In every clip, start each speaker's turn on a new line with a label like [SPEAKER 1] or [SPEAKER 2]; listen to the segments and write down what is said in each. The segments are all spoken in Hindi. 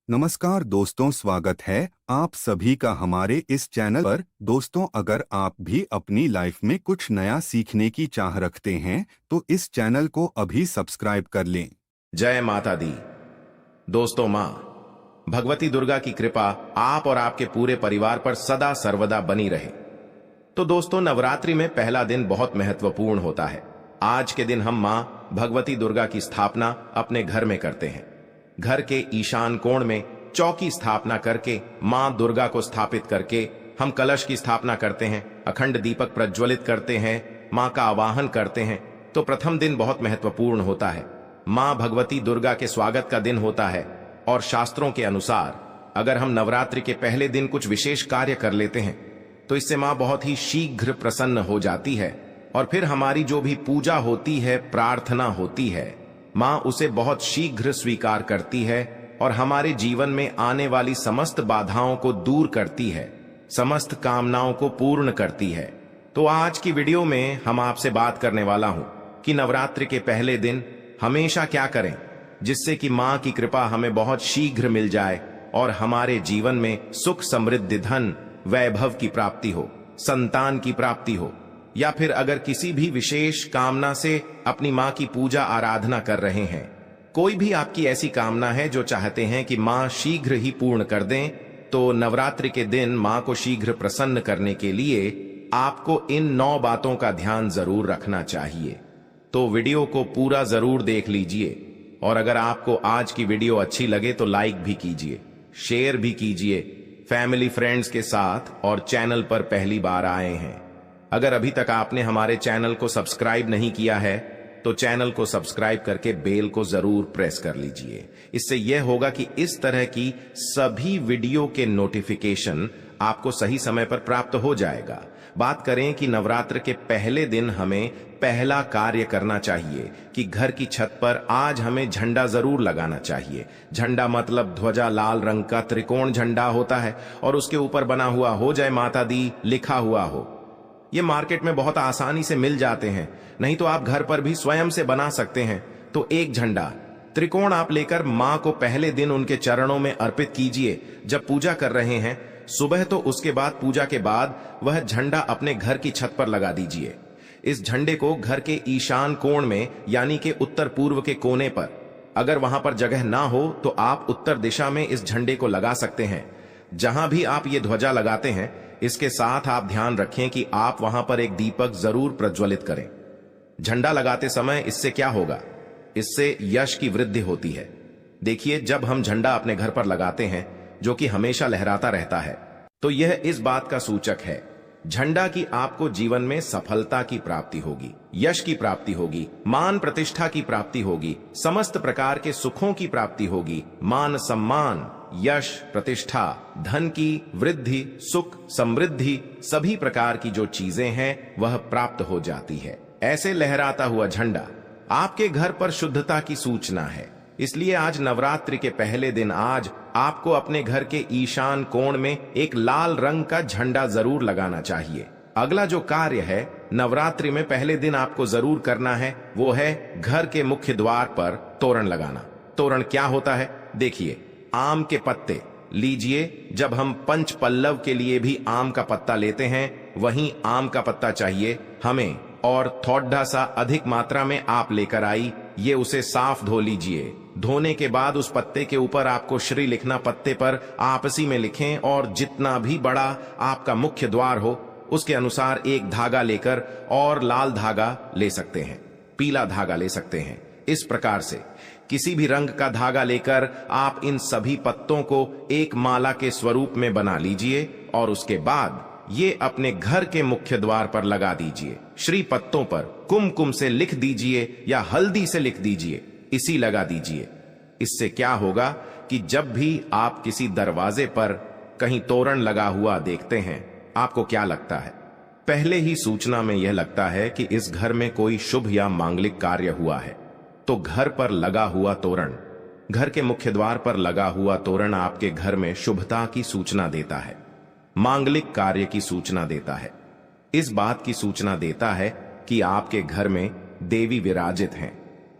[SPEAKER 1] नमस्कार दोस्तों, स्वागत है आप सभी का हमारे इस चैनल पर। दोस्तों, अगर आप भी अपनी लाइफ में कुछ नया सीखने की चाह रखते हैं तो इस चैनल को अभी सब्सक्राइब कर लें।
[SPEAKER 2] जय माता दी। दोस्तों, मां भगवती दुर्गा की कृपा आप और आपके पूरे परिवार पर सदा सर्वदा बनी रहे। तो दोस्तों, नवरात्रि में पहला दिन बहुत महत्वपूर्ण होता है। आज के दिन हम मां भगवती दुर्गा की स्थापना अपने घर में करते हैं। घर के ईशान कोण में चौकी स्थापना करके मां दुर्गा को स्थापित करके हम कलश की स्थापना करते हैं, अखंड दीपक प्रज्वलित करते हैं, मां का आवाहन करते हैं। तो प्रथम दिन बहुत महत्वपूर्ण होता है। मां भगवती दुर्गा के स्वागत का दिन होता है और शास्त्रों के अनुसार अगर हम नवरात्रि के पहले दिन कुछ विशेष कार्य कर लेते हैं तो इससे मां बहुत ही शीघ्र प्रसन्न हो जाती है और फिर हमारी जो भी पूजा होती है, प्रार्थना होती है, मां उसे बहुत शीघ्र स्वीकार करती है और हमारे जीवन में आने वाली समस्त बाधाओं को दूर करती है, समस्त कामनाओं को पूर्ण करती है। तो आज की वीडियो में हम आपसे बात करने वाला हूं कि नवरात्रि के पहले दिन हमेशा क्या करें जिससे कि मां की कृपा हमें बहुत शीघ्र मिल जाए और हमारे जीवन में सुख, समृद्धि, धन, वैभव की प्राप्ति हो, संतान की प्राप्ति हो, या फिर अगर किसी भी विशेष कामना से अपनी मां की पूजा आराधना कर रहे हैं, कोई भी आपकी ऐसी कामना है जो चाहते हैं कि मां शीघ्र ही पूर्ण कर दें, तो नवरात्रि के दिन मां को शीघ्र प्रसन्न करने के लिए आपको इन 9 बातों का ध्यान जरूर रखना चाहिए। तो वीडियो को पूरा जरूर देख लीजिए और अगर आपको आज की वीडियो अच्छी लगे तो लाइक भी कीजिए, शेयर भी कीजिए फैमिली फ्रेंड्स के साथ, और चैनल पर पहली बार आए हैं, अगर अभी तक आपने हमारे चैनल को सब्सक्राइब नहीं किया है तो चैनल को सब्सक्राइब करके बेल को जरूर प्रेस कर लीजिए। इससे यह होगा कि इस तरह की सभी वीडियो के नोटिफिकेशन आपको सही समय पर प्राप्त हो जाएगा। बात करें कि नवरात्र के पहले दिन हमें पहला कार्य करना चाहिए कि घर की छत पर आज हमें झंडा जरूर लगाना चाहिए। झंडा मतलब ध्वजा, लाल रंग का त्रिकोण झंडा होता है और उसके ऊपर बना हुआ हो जय माता दी लिखा हुआ हो। ये मार्केट में बहुत आसानी से मिल जाते हैं, नहीं तो आप घर पर भी स्वयं से बना सकते हैं। तो एक झंडा त्रिकोण आप लेकर मां को पहले दिन उनके चरणों में अर्पित कीजिए। जब पूजा कर रहे हैं सुबह तो उसके बाद पूजा के बाद वह झंडा अपने घर की छत पर लगा दीजिए। इस झंडे को घर के ईशान कोण में यानी कि उत्तर पूर्व के कोने पर, अगर वहां पर जगह ना हो तो आप उत्तर दिशा में इस झंडे को लगा सकते हैं। जहां भी आप ये ध्वजा लगाते हैं इसके साथ आप ध्यान रखें कि आप वहां पर एक दीपक जरूर प्रज्वलित करें। झंडा लगाते समय इससे क्या होगा, इससे यश की वृद्धि होती है। देखिए, जब हम झंडा अपने घर पर लगाते हैं जो कि हमेशा लहराता रहता है, तो यह इस बात का सूचक है झंडा की आपको जीवन में सफलता की प्राप्ति होगी, यश की प्राप्ति होगी, मान प्रतिष्ठा की प्राप्ति होगी, समस्त प्रकार के सुखों की प्राप्ति होगी। मान सम्मान, यश, प्रतिष्ठा, धन की वृद्धि, सुख, समृद्धि, सभी प्रकार की जो चीजें हैं वह प्राप्त हो जाती है। ऐसे लहराता हुआ झंडा आपके घर पर शुद्धता की सूचना है। इसलिए आज नवरात्रि के पहले दिन आज आपको अपने घर के ईशान कोण में एक लाल रंग का झंडा जरूर लगाना चाहिए। अगला जो कार्य है नवरात्रि में पहले दिन आपको जरूर करना है वो है घर के मुख्य द्वार पर तोरण लगाना। तोरण क्या होता है, देखिए, आम के पत्ते लीजिए। जब हम पंच पल्लव के लिए भी आम का पत्ता लेते हैं वहीं आम का पत्ता चाहिए हमें, और थोड़ा सा अधिक मात्रा में आप लेकर आई। ये उसे साफ धो लीजिए। धोने के बाद उस पत्ते के ऊपर आपको श्री लिखना पत्ते पर आपसी में लिखें और जितना भी बड़ा आपका मुख्य द्वार हो उसके अनुसार एक धागा लेकर, और लाल धागा ले सकते हैं, पीला धागा ले सकते हैं। इस प्रकार से किसी भी रंग का धागा लेकर आप इन सभी पत्तों को एक माला के स्वरूप में बना लीजिए और उसके बाद ये अपने घर के मुख्य द्वार पर लगा दीजिए। श्री पत्तों पर कुमकुम से लिख दीजिए या हल्दी से लिख दीजिए, इसी लगा दीजिए। इससे क्या होगा कि जब भी आप किसी दरवाजे पर कहीं तोरण लगा हुआ देखते हैं, आपको क्या लगता है? पहले ही सूचना में यह लगता है कि इस घर में कोई शुभ या मांगलिक कार्य हुआ है। तो घर पर लगा हुआ तोरण, घर के मुख्य द्वार पर लगा हुआ तोरण आपके घर में शुभता की सूचना देता है, मांगलिक कार्य की सूचना देता है। इस बात की सूचना देता है कि आपके घर में देवी विराजित हैं।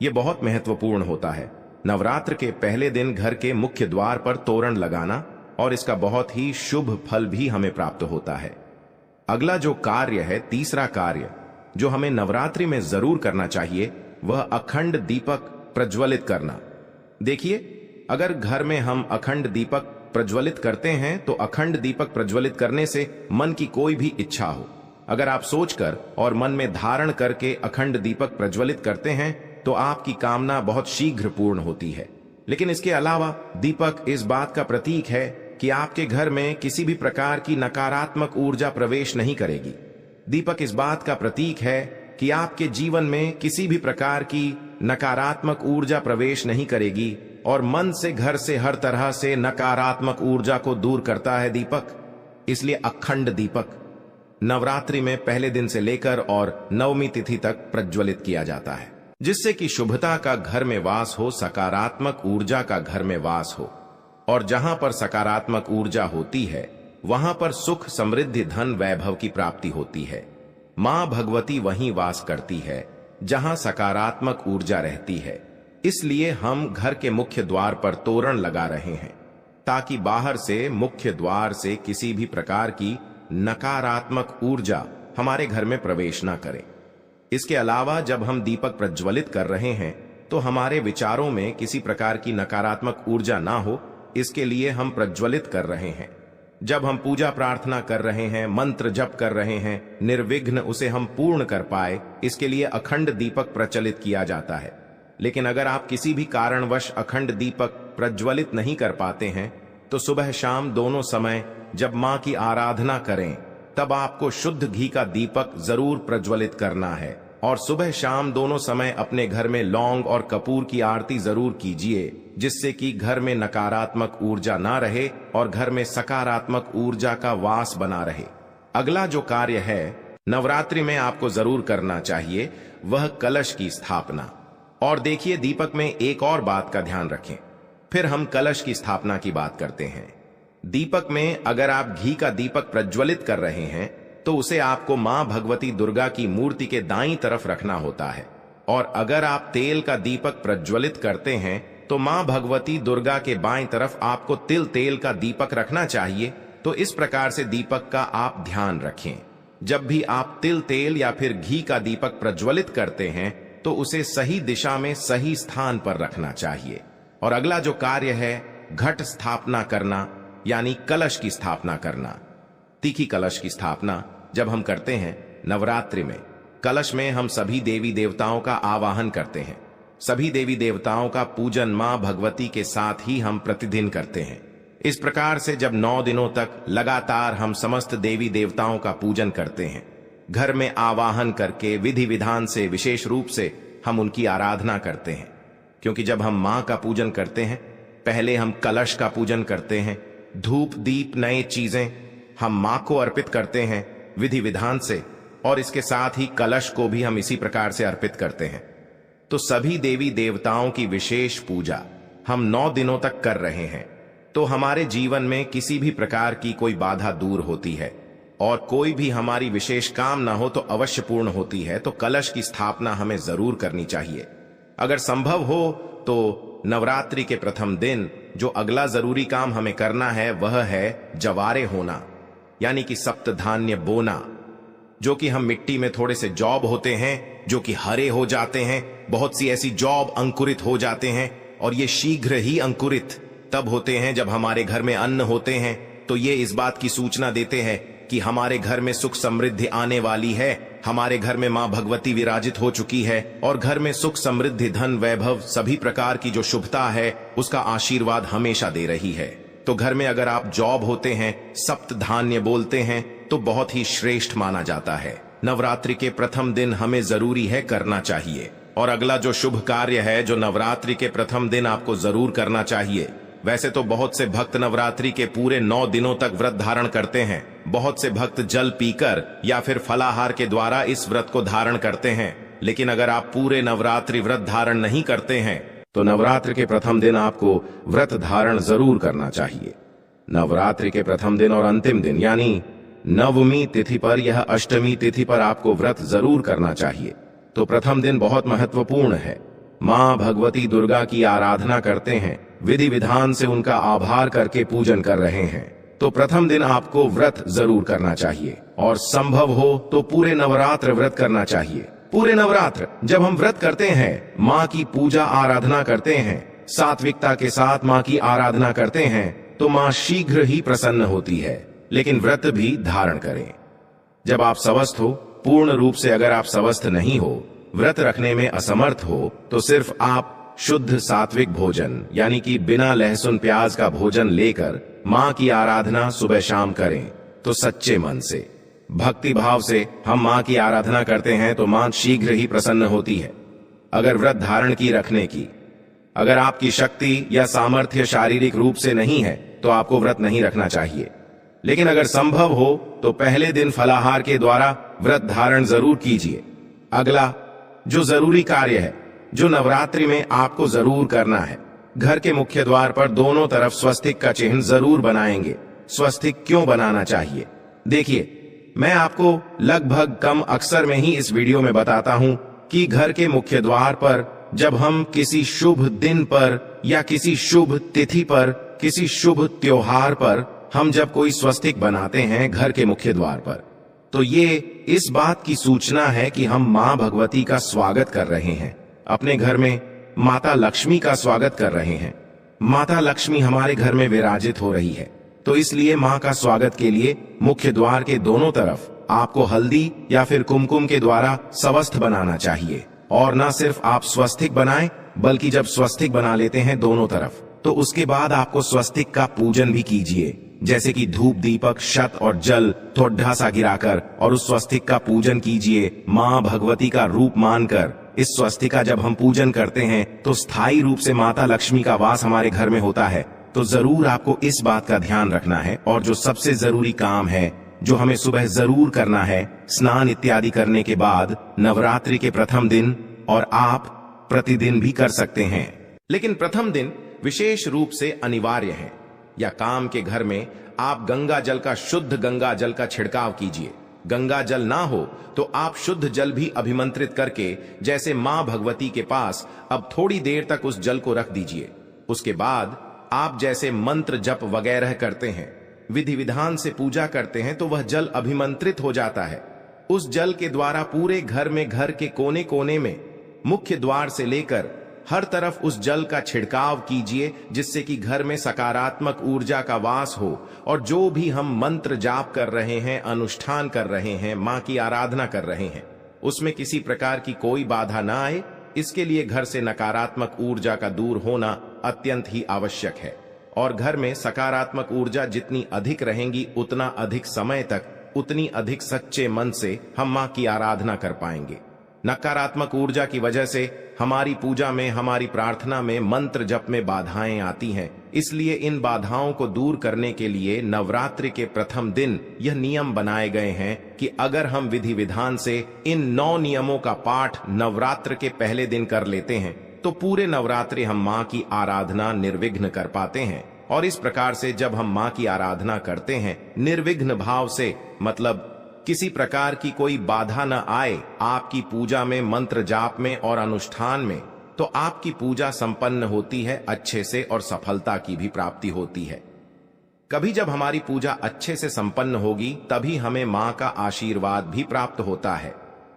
[SPEAKER 2] यह बहुत महत्वपूर्ण होता है। नवरात्र के पहले दिन घर के मुख्य द्वार पर तोरण लगाना, और इसका बहुत ही शुभ फल भी हमें प्राप्त होता है। अगला जो कार्य है, तीसरा कार्य जो हमें नवरात्रि में जरूर करना चाहिए, वह अखंड दीपक प्रज्वलित करना। देखिए, अगर घर में हम अखंड दीपक प्रज्वलित करते हैं तो अखंड दीपक प्रज्वलित करने से मन की कोई भी इच्छा हो, अगर आप सोचकर और मन में धारण करके अखंड दीपक प्रज्वलित करते हैं तो आपकी कामना बहुत शीघ्र पूर्ण होती है। लेकिन इसके अलावा दीपक इस बात का प्रतीक है कि आपके घर में किसी भी प्रकार की नकारात्मक ऊर्जा प्रवेश नहीं करेगी। दीपक इस बात का प्रतीक है कि आपके जीवन में किसी भी प्रकार की नकारात्मक ऊर्जा प्रवेश नहीं करेगी, और मन से, घर से, हर तरह से नकारात्मक ऊर्जा को दूर करता है दीपक। इसलिए अखंड दीपक नवरात्रि में पहले दिन से लेकर और नवमी तिथि तक प्रज्वलित किया जाता है, जिससे कि शुभता का घर में वास हो, सकारात्मक ऊर्जा का घर में वास हो। और जहां पर सकारात्मक ऊर्जा होती है वहां पर सुख, समृद्धि, धन, वैभव की प्राप्ति होती है। मां भगवती वहीं वास करती है जहां सकारात्मक ऊर्जा रहती है। इसलिए हम घर के मुख्य द्वार पर तोरण लगा रहे हैं, ताकि बाहर से, मुख्य द्वार से किसी भी प्रकार की नकारात्मक ऊर्जा हमारे घर में प्रवेश न करे। इसके अलावा जब हम दीपक प्रज्वलित कर रहे हैं तो हमारे विचारों में किसी प्रकार की नकारात्मक ऊर्जा ना हो, इसके लिए हम प्रज्वलित कर रहे हैं। जब हम पूजा प्रार्थना कर रहे हैं, मंत्र जप कर रहे हैं, निर्विघ्न उसे हम पूर्ण कर पाए, इसके लिए अखंड दीपक प्रचलित किया जाता है। लेकिन अगर आप किसी भी कारणवश अखंड दीपक प्रज्वलित नहीं कर पाते हैं तो सुबह शाम दोनों समय जब मां की आराधना करें तब आपको शुद्ध घी का दीपक जरूर प्रज्वलित करना है। और सुबह शाम दोनों समय अपने घर में लौंग और कपूर की आरती जरूर कीजिए, जिससे कि घर में नकारात्मक ऊर्जा ना रहे और घर में सकारात्मक ऊर्जा का वास बना रहे। अगला जो कार्य है नवरात्रि में आपको जरूर करना चाहिए, वह कलश की स्थापना। और देखिए, दीपक में एक और बात का ध्यान रखें, फिर हम कलश की स्थापना की बात करते हैं। दीपक में अगर आप घी का दीपक प्रज्वलित कर रहे हैं तो उसे आपको मां भगवती दुर्गा की मूर्ति के दाईं तरफ रखना होता है, और अगर आप तेल का दीपक प्रज्वलित करते हैं तो मां भगवती दुर्गा के बाईं तरफ आपको तिल तेल का दीपक रखना चाहिए। तो इस प्रकार से दीपक का आप ध्यान रखें। जब भी आप तिल तेल या फिर घी का दीपक प्रज्वलित करते हैं तो उसे सही दिशा में, सही स्थान पर रखना चाहिए। और अगला जो कार्य है घट स्थापना करना, यानी कलश की स्थापना करना। तीखी कलश की स्थापना जब हम करते हैं नवरात्रि में, कलश में हम सभी देवी देवताओं का आवाहन करते हैं। सभी देवी देवताओं का पूजन मां भगवती के साथ ही हम प्रतिदिन करते हैं। इस प्रकार से जब 9 दिनों तक लगातार हम समस्त देवी देवताओं का पूजन करते हैं, घर में आवाहन करके विधि विधान से, विशेष रूप से हम उनकी आराधना करते हैं। क्योंकि जब हम मां का पूजन करते हैं, पहले हम कलश का पूजन करते हैं, धूप दीप नए चीजें हम मां को अर्पित करते हैं विधि विधान से, और इसके साथ ही कलश को भी हम इसी प्रकार से अर्पित करते हैं। तो सभी देवी देवताओं की विशेष पूजा हम 9 दिनों तक कर रहे हैं, तो हमारे जीवन में किसी भी प्रकार की कोई बाधा दूर होती है, और कोई भी हमारी विशेष काम ना हो तो अवश्य पूर्ण होती है। तो कलश की स्थापना हमें जरूर करनी चाहिए। अगर संभव हो तो नवरात्रि के प्रथम दिन जो अगला जरूरी काम हमें करना है वह है जवारे होना, यानी कि सप्त धान्य बोना, जो कि हम मिट्टी में थोड़े से जॉब होते हैं जो कि हरे हो जाते हैं। बहुत सी ऐसी जॉब अंकुरित हो जाते हैं, और ये शीघ्र ही अंकुरित तब होते हैं जब हमारे घर में अन्न होते हैं। तो ये इस बात की सूचना देते हैं कि हमारे घर में सुख समृद्धि आने वाली है, हमारे घर में मां भगवती विराजित हो चुकी है, और घर में सुख समृद्धि, धन, वैभव, सभी प्रकार की जो शुभता है उसका आशीर्वाद हमेशा दे रही है। तो घर में अगर आप जॉब होते हैं, सप्त धान्य बोलते हैं, तो बहुत ही श्रेष्ठ माना जाता है। नवरात्रि के प्रथम दिन हमें जरूरी है करना चाहिए। और अगला जो शुभ कार्य है जो नवरात्रि के प्रथम दिन आपको जरूर करना चाहिए, वैसे तो बहुत से भक्त नवरात्रि के पूरे 9 दिनों तक व्रत धारण करते हैं। बहुत से भक्त जल पीकर या फिर फलाहार के द्वारा इस व्रत को धारण करते हैं। लेकिन अगर आप पूरे नवरात्रि व्रत धारण नहीं करते हैं तो नवरात्रि के प्रथम दिन आपको व्रत धारण जरूर करना चाहिए। नवरात्रि के प्रथम दिन और अंतिम दिन यानी नवमी तिथि पर यह अष्टमी तिथि पर आपको व्रत जरूर करना चाहिए। तो प्रथम दिन बहुत महत्वपूर्ण है। मां भगवती दुर्गा की आराधना करते हैं, विधि विधान से उनका आभार करके पूजन कर रहे हैं, तो प्रथम दिन आपको व्रत जरूर करना चाहिए और संभव हो तो पूरे नवरात्र व्रत करना चाहिए। पूरे नवरात्र जब हम व्रत करते हैं, माँ की पूजा आराधना करते हैं, सात्विकता के साथ माँ की आराधना करते हैं, तो माँ शीघ्र ही प्रसन्न होती है। लेकिन व्रत भी धारण करें जब आप स्वस्थ हो। पूर्ण रूप से अगर आप स्वस्थ नहीं हो, व्रत रखने में असमर्थ हो, तो सिर्फ आप शुद्ध सात्विक भोजन यानी कि बिना लहसुन प्याज का भोजन लेकर माँ की आराधना सुबह शाम करें। तो सच्चे मन से भक्ति भाव से हम माँ की आराधना करते हैं तो माँ शीघ्र ही प्रसन्न होती है। अगर व्रत धारण की रखने की अगर आपकी शक्ति या सामर्थ्य शारीरिक रूप से नहीं है तो आपको व्रत नहीं रखना चाहिए। लेकिन अगर संभव हो तो पहले दिन फलाहार के द्वारा व्रत धारण जरूर कीजिए। अगला जो जरूरी कार्य है, जो नवरात्रि में आपको जरूर करना है, घर के मुख्य द्वार पर दोनों तरफ स्वस्तिक का चिन्ह जरूर बनाएंगे। स्वस्तिक क्यों बनाना चाहिए? देखिए, मैं आपको लगभग कम अक्सर में ही इस वीडियो में बताता हूं कि घर के मुख्य द्वार पर जब हम किसी शुभ दिन पर या किसी शुभ तिथि पर, किसी शुभ त्योहार पर हम जब कोई स्वस्तिक बनाते हैं घर के मुख्य द्वार पर, तो ये इस बात की सूचना है कि हम मां भगवती का स्वागत कर रहे हैं। अपने घर में माता लक्ष्मी का स्वागत कर रहे हैं। माता लक्ष्मी हमारे घर में विराजित हो रही है, तो इसलिए मां का स्वागत के लिए मुख्य द्वार के दोनों तरफ आपको हल्दी या फिर कुमकुम के द्वारा स्वस्थ बनाना चाहिए। और न सिर्फ आप स्वस्तिक बनाएं, बल्कि जब स्वस्तिक बना लेते हैं दोनों तरफ, तो उसके बाद आपको स्वस्तिक का पूजन भी कीजिए, जैसे कि धूप दीपक शत और जल थोड़ा सा गिराकर, और उस स्वस्तिक का पूजन कीजिए मां भगवती का रूप मानकर। इस स्वस्तिक का जब हम पूजन करते हैं तो स्थायी रूप से माता लक्ष्मी का वास हमारे घर में होता है। तो जरूर आपको इस बात का ध्यान रखना है। और जो सबसे जरूरी काम है, जो हमें सुबह जरूर करना है, स्नान इत्यादि करने के बाद नवरात्रि के प्रथम दिन, और आप प्रतिदिन भी कर सकते हैं, लेकिन प्रथम दिन विशेष रूप से अनिवार्य है। या काम के घर में आप गंगा जल का, शुद्ध गंगा जल का छिड़काव कीजिए। गंगा जल ना हो तो आप शुद्ध जल भी अभिमंत्रित करके, जैसे मां भगवती के पास, अब थोड़ी देर तक उस जल को रख दीजिए। उसके बाद आप जैसे मंत्र जप वगैरह करते हैं, विधि विधान से पूजा करते हैं, तो वह जल अभिमंत्रित हो जाता है। उस जल के द्वारा पूरे घर में, घर के कोने कोने में, मुख्य द्वार से लेकर हर तरफ उस जल का छिड़काव कीजिए, जिससे कि घर में सकारात्मक ऊर्जा का वास हो। और जो भी हम मंत्र जाप कर रहे हैं, अनुष्ठान कर रहे हैं, मां की आराधना कर रहे हैं, उसमें किसी प्रकार की कोई बाधा ना आए, इसके लिए घर से नकारात्मक ऊर्जा का दूर होना अत्यंत ही आवश्यक है। और घर में सकारात्मक ऊर्जा जितनी अधिक रहेंगी, उतना अधिक समय तक, उतनी अधिक सच्चे मन से हम मां की आराधना कर पाएंगे। नकारात्मक ऊर्जा की वजह से हमारी पूजा में, हमारी प्रार्थना में, मंत्र जप में बाधाएं आती हैं। इसलिए इन बाधाओं को दूर करने के लिए नवरात्रि के प्रथम दिन यह नियम बनाए गए हैं कि अगर हम विधि विधान से इन 9 नियमों का पाठ नवरात्र के पहले दिन कर लेते हैं, तो पूरे नवरात्रि हम मां की आराधना निर्विघ्न कर पाते हैं। और इस प्रकार से जब हम मां की आराधना करते हैं निर्विघ्न भाव से, मतलब किसी प्रकार की कोई बाधा न आए आपकी पूजा में, मंत्र जाप में और अनुष्ठान में, तो आपकी पूजा संपन्न होती है अच्छे से और सफलता की भी प्राप्ति होती है। कभी जब हमारी पूजा अच्छे से संपन्न होगी, तभी हमें मां का आशीर्वाद भी प्राप्त होता है।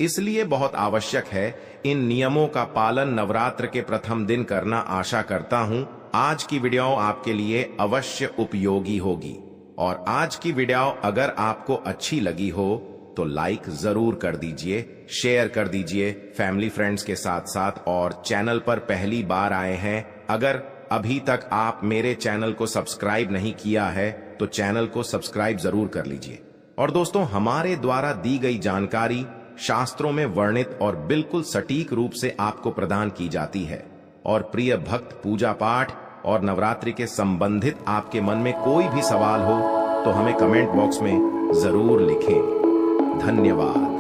[SPEAKER 2] इसलिए बहुत आवश्यक है इन नियमों का पालन नवरात्र के प्रथम दिन करना। आशा करता हूं आज की वीडियो आपके लिए अवश्य उपयोगी होगी। और आज की वीडियो अगर आपको अच्छी लगी हो तो लाइक जरूर कर दीजिए, शेयर कर दीजिए फैमिली फ्रेंड्स के साथ साथ। और चैनल पर पहली बार आए हैं, अगर अभी तक आप मेरे चैनल को सब्सक्राइब नहीं किया है तो चैनल को सब्सक्राइब जरूर कर लीजिए। और दोस्तों, हमारे द्वारा दी गई जानकारी शास्त्रों में वर्णित और बिल्कुल सटीक रूप से आपको प्रदान की जाती है। और प्रिय भक्त, पूजा पाठ और नवरात्रि के संबंधित आपके मन में कोई भी सवाल हो तो हमें कमेंट बॉक्स में जरूर लिखें। धन्यवाद।